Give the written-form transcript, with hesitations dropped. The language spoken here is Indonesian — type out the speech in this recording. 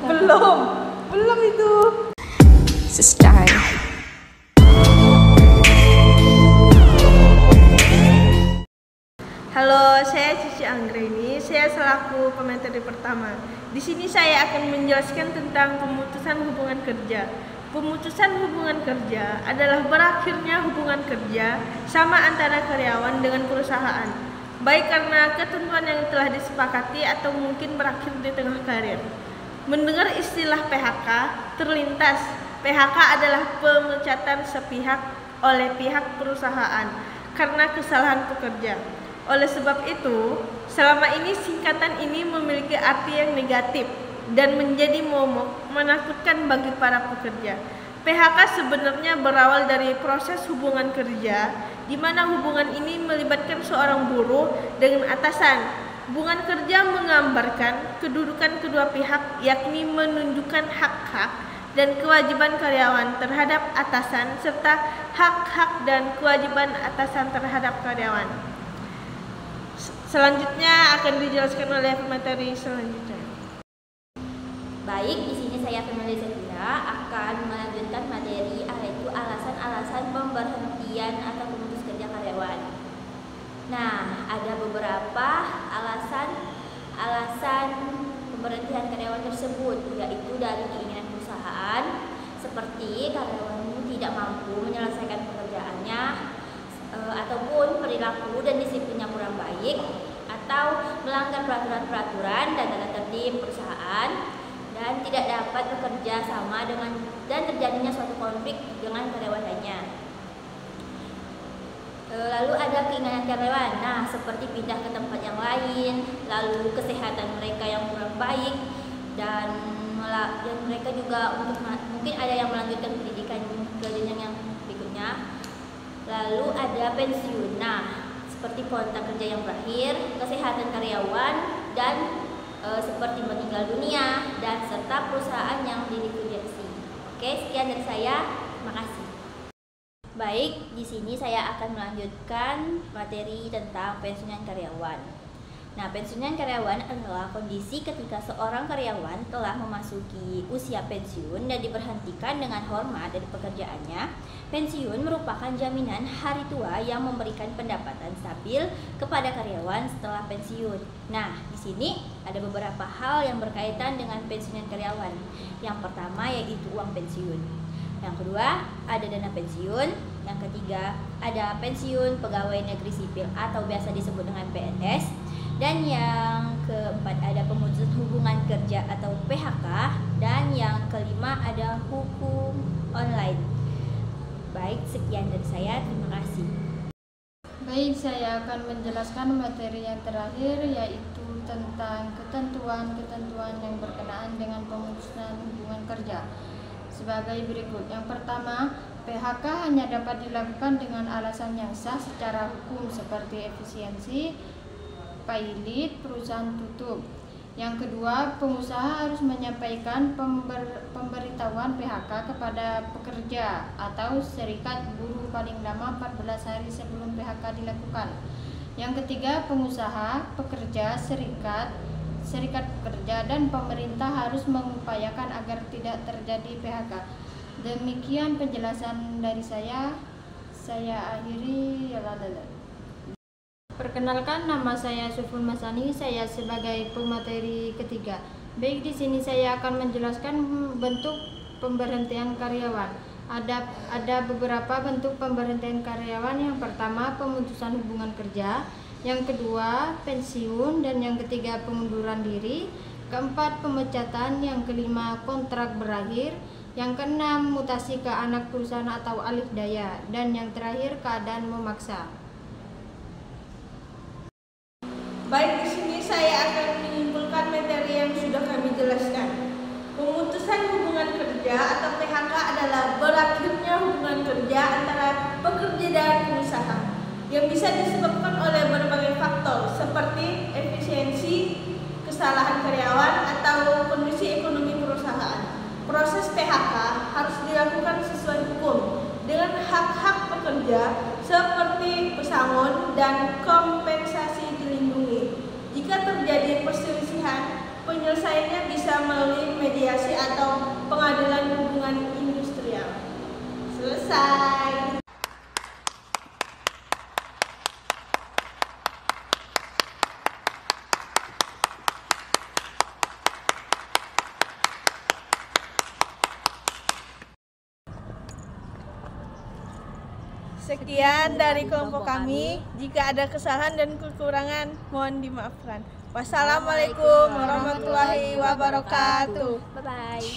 Belum, belum itu. Style. Halo, saya Cici Anggreni. Saya selaku pemateri pertama. Di sini saya akan menjelaskan tentang pemutusan hubungan kerja. Pemutusan hubungan kerja adalah berakhirnya hubungan kerja sama antara karyawan dengan perusahaan, baik karena ketentuan yang telah disepakati atau mungkin berakhir di tengah karir. Mendengar istilah PHK, terlintas PHK adalah pemecatan sepihak oleh pihak perusahaan karena kesalahan pekerja. Oleh sebab itu, selama ini singkatan ini memiliki arti yang negatif dan menjadi momok menakutkan bagi para pekerja. PHK sebenarnya berawal dari proses hubungan kerja di mana hubungan ini melibatkan seorang buruh dengan atasan. Hubungan kerja menggambarkan kedudukan kedua pihak, yakni menunjukkan hak-hak dan kewajiban karyawan terhadap atasan serta hak-hak dan kewajiban atasan terhadap karyawan. Selanjutnya akan dijelaskan oleh pemateri selanjutnya. Baik, di sini saya Female Zafira akan melanjutkan materi yaitu alasan-alasan pemberhentian atau pemutus kerja karyawan. Nah, ada beberapa alasan pemberhentian karyawan tersebut, yaitu dari keinginan perusahaan, seperti karyawan tidak mampu menyelesaikan pekerjaannya, ataupun perilaku dan disiplinnya kurang baik, atau melanggar peraturan-peraturan dan tata tertib perusahaan, dan tidak dapat bekerja sama dan terjadinya suatu konflik dengan karyawan lainnya. Lalu ada keinginan karyawan, nah seperti pindah ke tempat yang lain, lalu kesehatan mereka yang kurang baik, dan mereka juga mungkin ada yang melanjutkan pendidikan ke jenjang yang berikutnya. Lalu ada pensiun, nah seperti kontrak kerja yang berakhir, kesehatan karyawan, dan seperti meninggal dunia, dan serta perusahaan yang dilikuidasi. Oke, sekian dari saya. Terima kasih. Baik, di sini saya akan melanjutkan materi tentang pensiunan karyawan. Nah, pensiunan karyawan adalah kondisi ketika seorang karyawan telah memasuki usia pensiun dan diberhentikan dengan hormat dari pekerjaannya. Pensiun merupakan jaminan hari tua yang memberikan pendapatan stabil kepada karyawan setelah pensiun. Nah, di sini ada beberapa hal yang berkaitan dengan pensiunan karyawan. Yang pertama yaitu uang pensiun. Yang kedua, ada dana pensiun. Yang ketiga, ada pensiun pegawai negeri sipil atau biasa disebut dengan PNS. Dan yang keempat, ada pemutusan hubungan kerja atau PHK. Dan yang kelima, ada hukum online. Baik, sekian dari saya. Terima kasih. Baik, saya akan menjelaskan materi yang terakhir, yaitu tentang ketentuan-ketentuan yang berkenaan dengan pemutusan hubungan kerja. Sebagai berikut. Yang pertama, PHK hanya dapat dilakukan dengan alasan yang sah secara hukum seperti efisiensi, pailit, perusahaan tutup. Yang kedua, pengusaha harus menyampaikan pemberitahuan PHK kepada pekerja atau serikat buruh paling lama 14 hari sebelum PHK dilakukan. Yang ketiga, pengusaha, pekerja, serikat pekerja, dan pemerintah harus mengupayakan agar tidak terjadi PHK. Demikian penjelasan dari saya. Saya akhiri. Perkenalkan, nama saya Sufun Masani. Saya sebagai pemateri ketiga. Baik, di sini saya akan menjelaskan bentuk pemberhentian karyawan. Ada beberapa bentuk pemberhentian karyawan. Yang pertama, pemutusan hubungan kerja. Yang kedua, pensiun. Dan yang ketiga, pengunduran diri. Keempat, pemecatan. Yang kelima, kontrak berakhir. Yang keenam, mutasi ke anak perusahaan atau alih daya. Dan yang terakhir, keadaan memaksa. Baik, di sini saya akan menyimpulkan materi yang sudah kami jelaskan. Pemutusan hubungan kerja atau PHK adalah berakhirnya hubungan kerja antara pekerja dan pengusaha yang bisa disebabkan oleh berbagai faktor seperti efisiensi, kesalahan karyawan, atau kondisi ekonomi perusahaan. Proses PHK harus dilakukan sesuai hukum dengan hak-hak pekerja seperti pesangon dan kompensasi dilindungi. Jika terjadi perselisihan, penyelesaiannya bisa melalui mediasi Sekian dari kelompok kami. Jika ada kesalahan dan kekurangan, mohon dimaafkan. Wassalamualaikum warahmatullahi wabarakatuh. Bye-bye.